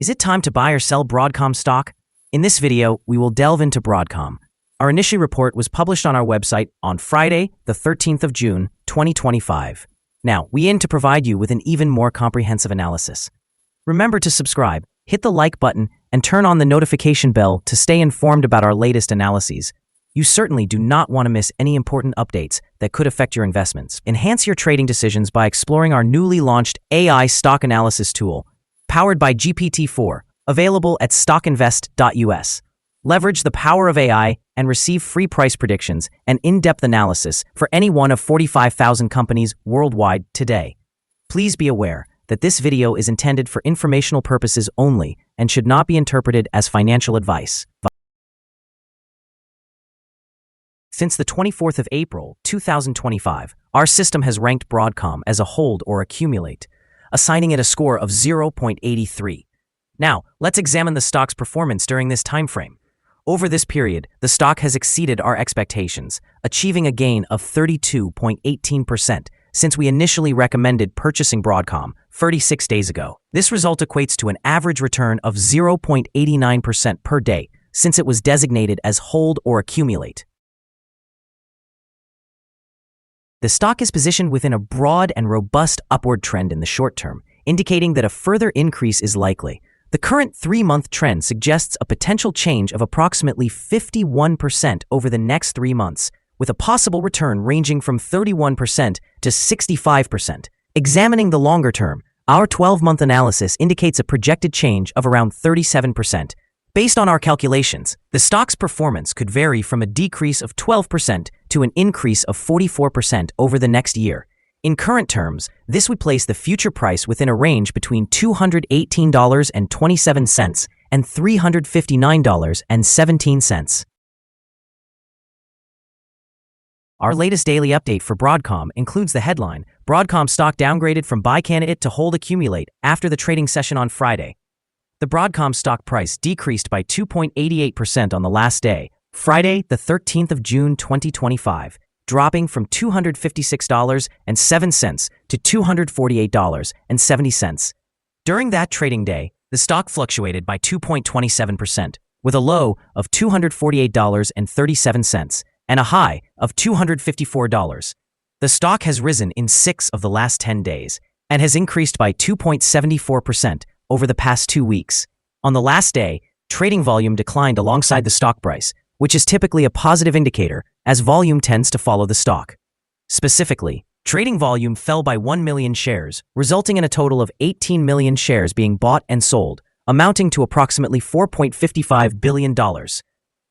Is it time to buy or sell Broadcom stock? In this video, we will delve into Broadcom. Our initial report was published on our website on Friday, the 13th of June, 2025. Now, we aim to provide you with an even more comprehensive analysis. Remember to subscribe, hit the like button, and turn on the notification bell to stay informed about our latest analyses. You certainly do not want to miss any important updates that could affect your investments. Enhance your trading decisions by exploring our newly launched AI stock analysis tool, powered by GPT-4, available at StockInvest.us. Leverage the power of AI and receive free price predictions and in-depth analysis for any one of 45,000 companies worldwide today. Please be aware that this video is intended for informational purposes only and should not be interpreted as financial advice. Since the 24th of April, 2025, our system has ranked Broadcom as a hold or accumulate, assigning it a score of 0.83. Now, let's examine the stock's performance during this time frame. Over this period, the stock has exceeded our expectations, achieving a gain of 32.18% since we initially recommended purchasing Broadcom 36 days ago. This result equates to an average return of 0.89% per day since it was designated as hold or accumulate. The stock is positioned within a broad and robust upward trend in the short term, indicating that a further increase is likely. The current 3-month trend suggests a potential change of approximately 51% over the next 3 months, with a possible return ranging from 31% to 65%. Examining the longer term, our 12-month analysis indicates a projected change of around 37%. Based on our calculations, the stock's performance could vary from a decrease of 12% to an increase of 44% over the next year. In current terms, this would place the future price within a range between $218.27 and $359.17. Our latest daily update for Broadcom includes the headline, Broadcom stock downgraded from buy candidate to hold accumulate after the trading session on Friday. The Broadcom stock price decreased by 2.88% on the last day, Friday, the 13th of June 2025, dropping from $256.07 to $248.70. During that trading day, the stock fluctuated by 2.27%, with a low of $248.37 and a high of $254. The stock has risen in 6 of the last 10 days and has increased by 2.74% over the past 2 weeks. On the last day, trading volume declined alongside the stock price, which is typically a positive indicator as volume tends to follow the stock. Specifically, trading volume fell by 1 million shares, resulting in a total of 18 million shares being bought and sold, amounting to approximately $4.55 billion.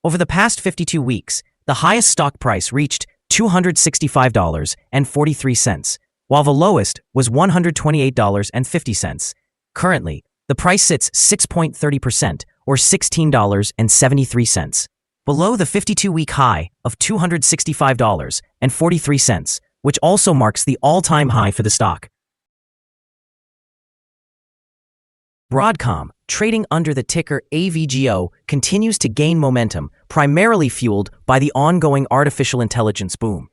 Over the past 52 weeks, the highest stock price reached $265.43, while the lowest was $128.50. Currently, the price sits 6.30% or $16.73 below the 52-week high of $265.43, which also marks the all-time high for the stock. Broadcom, trading under the ticker AVGO, continues to gain momentum, primarily fueled by the ongoing artificial intelligence boom.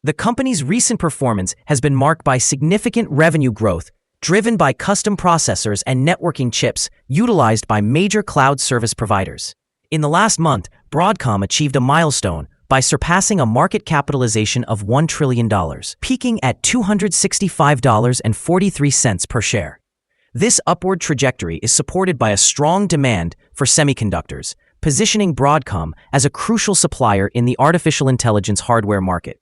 The company's recent performance has been marked by significant revenue growth, driven by custom processors and networking chips utilized by major cloud service providers. In the last month, Broadcom achieved a milestone by surpassing a market capitalization of $1 trillion, peaking at $265.43 per share. This upward trajectory is supported by a strong demand for semiconductors, positioning Broadcom as a crucial supplier in the artificial intelligence hardware market.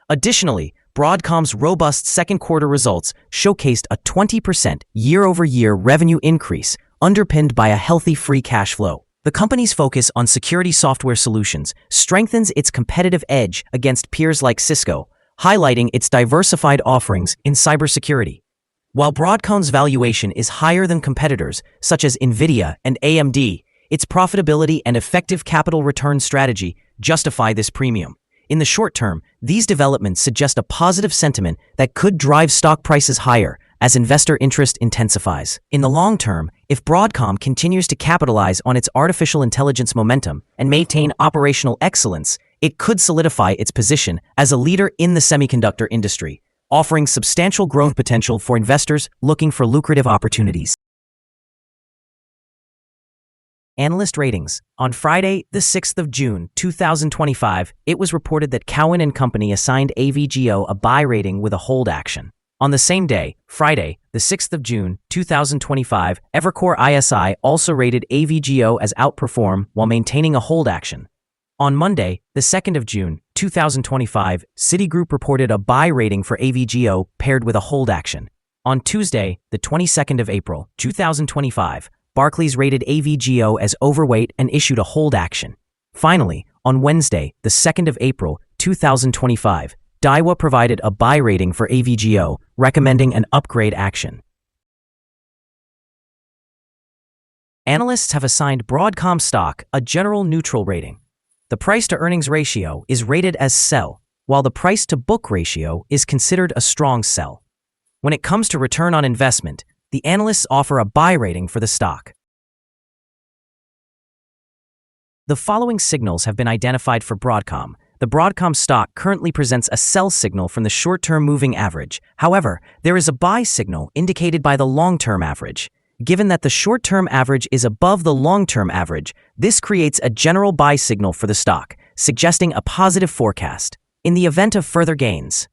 Additionally, Broadcom's robust second quarter results showcased a 20% year-over-year revenue increase, underpinned by a healthy free cash flow. The company's focus on security software solutions strengthens its competitive edge against peers like Cisco, highlighting its diversified offerings in cybersecurity. While Broadcom's valuation is higher than competitors such as NVIDIA and AMD, its profitability and effective capital return strategy justify this premium. In the short term, these developments suggest a positive sentiment that could drive stock prices higher as investor interest intensifies. In the long term, if Broadcom continues to capitalize on its artificial intelligence momentum and maintain operational excellence, it could solidify its position as a leader in the semiconductor industry, offering substantial growth potential for investors looking for lucrative opportunities. Analyst ratings. On Friday, the 6th of June, 2025, it was reported that Cowen and Company assigned AVGO a buy rating with a hold action. On the same day, Friday, the 6th of June, 2025, Evercore ISI also rated AVGO as outperform while maintaining a hold action. On Monday, the 2nd of June, 2025, Citigroup reported a buy rating for AVGO paired with a hold action. On Tuesday, the 22nd of April, 2025, Barclays rated AVGO as overweight and issued a hold action. Finally, on Wednesday, the 2nd of April, 2025, Daiwa provided a buy rating for AVGO, recommending an upgrade action. Analysts have assigned Broadcom stock a general neutral rating. The price-to-earnings ratio is rated as sell, while the price-to-book ratio is considered a strong sell. When it comes to return on investment, the analysts offer a buy rating for the stock. The following signals have been identified for Broadcom. The Broadcom stock currently presents a sell signal from the short-term moving average. However, there is a buy signal indicated by the long-term average. Given that the short-term average is above the long-term average, this creates a general buy signal for the stock, suggesting a positive forecast. In the event of further gains,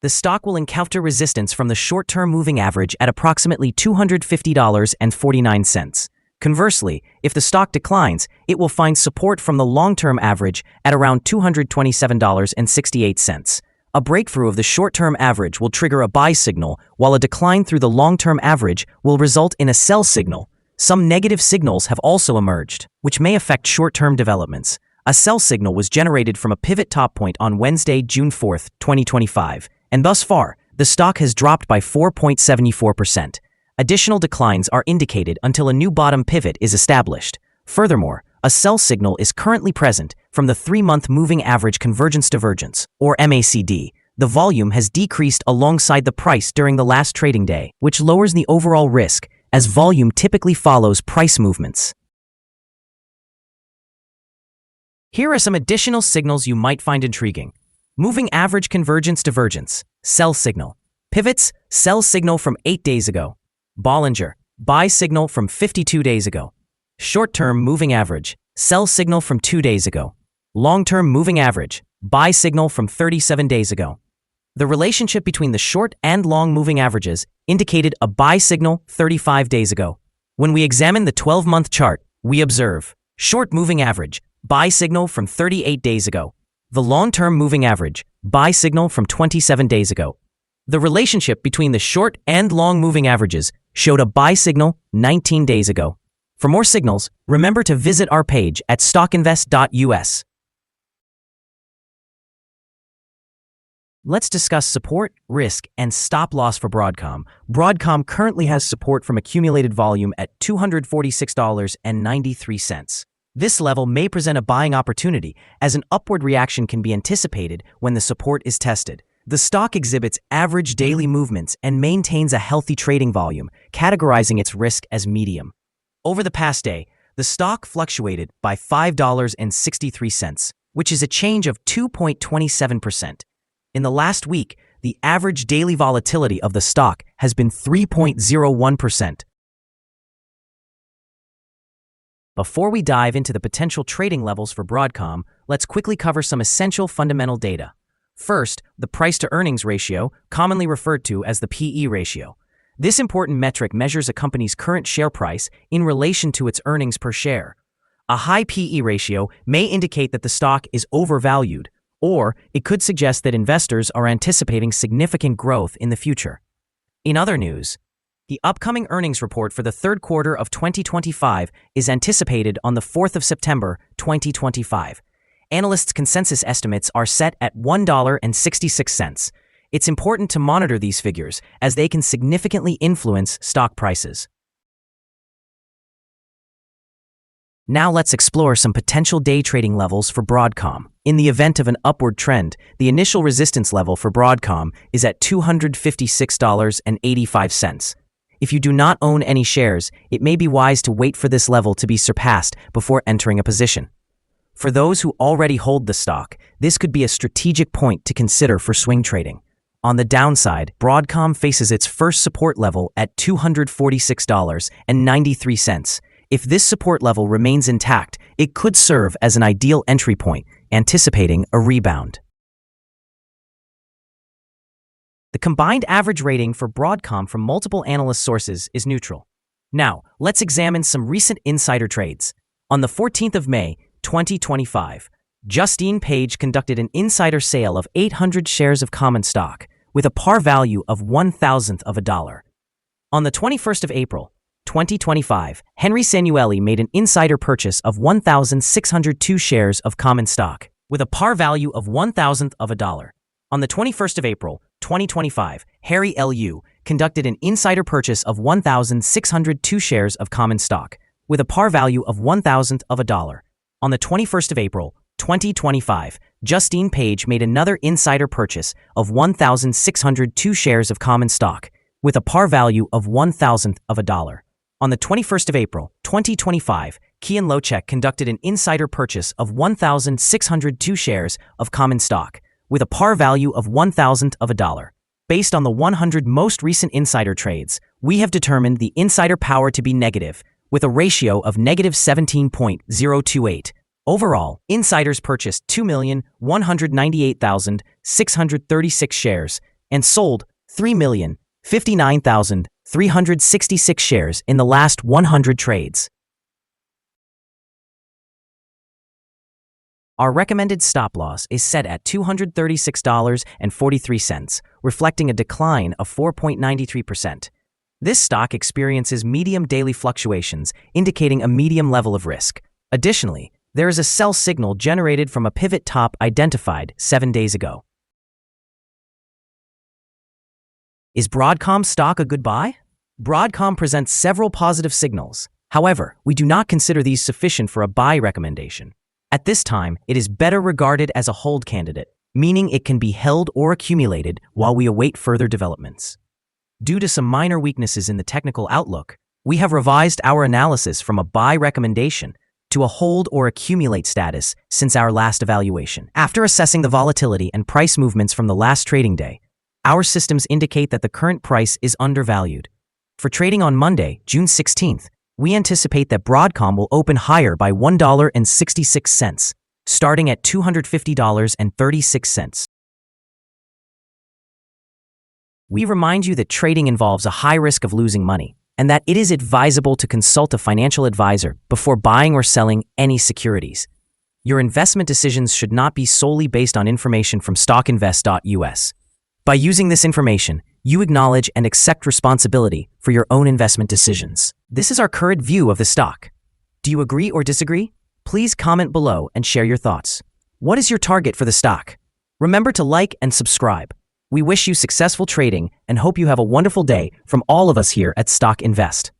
the stock will encounter resistance from the short-term moving average at approximately $250.49. Conversely, if the stock declines, it will find support from the long-term average at around $227.68. A breakthrough of the short-term average will trigger a buy signal, while a decline through the long-term average will result in a sell signal. Some negative signals have also emerged, which may affect short-term developments. A sell signal was generated from a pivot top point on Wednesday, June 4, 2025. And thus far, the stock has dropped by 4.74%. Additional declines are indicated until a new bottom pivot is established. Furthermore, a sell signal is currently present from the 3-month moving average convergence divergence, or MACD. The volume has decreased alongside the price during the last trading day, which lowers the overall risk, as volume typically follows price movements. Here are some additional signals you might find intriguing. Moving average convergence divergence, sell signal. Pivots, sell signal from 8 days ago. Bollinger, buy signal from 52 days ago. Short-term moving average, sell signal from 2 days ago. Long-term moving average, buy signal from 37 days ago. The relationship between the short and long moving averages indicated a buy signal 35 days ago. When we examine the 12-month chart, we observe short moving average, buy signal from 38 days ago. The long-term moving average, buy signal from 27 days ago. The relationship between the short and long moving averages showed a buy signal 19 days ago. For more signals, remember to visit our page at StockInvest.us. Let's discuss support, risk, and stop loss for Broadcom. Broadcom currently has support from accumulated volume at $246.93. This level may present a buying opportunity, as an upward reaction can be anticipated when the support is tested. The stock exhibits average daily movements and maintains a healthy trading volume, categorizing its risk as medium. Over the past day, the stock fluctuated by $5.63, which is a change of 2.27%. In the last week, the average daily volatility of the stock has been 3.01%. Before we dive into the potential trading levels for Broadcom, let's quickly cover some essential fundamental data. First, the price-to-earnings ratio, commonly referred to as the PE ratio. This important metric measures a company's current share price in relation to its earnings per share. A high PE ratio may indicate that the stock is overvalued, or it could suggest that investors are anticipating significant growth in the future. In other news, the upcoming earnings report for the third quarter of 2025 is anticipated on the 4th of September, 2025. Analysts' consensus estimates are set at $1.66. It's important to monitor these figures, as they can significantly influence stock prices. Now let's explore some potential day trading levels for Broadcom. In the event of an upward trend, the initial resistance level for Broadcom is at $256.85. If you do not own any shares, it may be wise to wait for this level to be surpassed before entering a position. For those who already hold the stock, this could be a strategic point to consider for swing trading. On the downside, Broadcom faces its first support level at $246.93. If this support level remains intact, it could serve as an ideal entry point, anticipating a rebound. The combined average rating for Broadcom from multiple analyst sources is neutral. Now, let's examine some recent insider trades. On the 14th of May, 2025, Justine Page conducted an insider sale of 800 shares of common stock with a par value of $0.001. On the 21st of April, 2025, Henry Sanueli made an insider purchase of 1,602 shares of common stock with a par value of $0.001. On the 21st of April, 2025, Harry Lu conducted an insider purchase of 1,602 shares of common stock with a par value of $0.001. On the 21st of April, 2025, Justine Page made another insider purchase of 1,602 shares of common stock with a par value of $0.001. On the 21st of April, 2025, Kian Lochek conducted an insider purchase of 1,602 shares of common stock with a par value of $0.001. Based on the 100 most recent insider trades, we have determined the insider power to be negative, with a ratio of negative 17.028. Overall, insiders purchased 2,198,636 shares and sold 3,059,366 shares in the last 100 trades. Our recommended stop loss is set at $236.43, reflecting a decline of 4.93%. This stock experiences medium daily fluctuations, indicating a medium level of risk. Additionally, there is a sell signal generated from a pivot top identified 7 days ago. Is Broadcom stock a good buy? Broadcom presents several positive signals. However, we do not consider these sufficient for a buy recommendation. At this time, it is better regarded as a hold candidate, meaning it can be held or accumulated while we await further developments. Due to some minor weaknesses in the technical outlook, we have revised our analysis from a buy recommendation to a hold or accumulate status since our last evaluation. After assessing the volatility and price movements from the last trading day, our systems indicate that the current price is undervalued. For trading on Monday, June 16th, we anticipate that Broadcom will open higher by $1.66, starting at $250.36. We remind you that trading involves a high risk of losing money, and that it is advisable to consult a financial advisor before buying or selling any securities. Your investment decisions should not be solely based on information from StockInvest.us. By using this information, you acknowledge and accept responsibility for your own investment decisions. This is our current view of the stock. Do you agree or disagree? Please comment below and share your thoughts. What is your target for the stock? Remember to like and subscribe. We wish you successful trading and hope you have a wonderful day from all of us here at Stock Invest.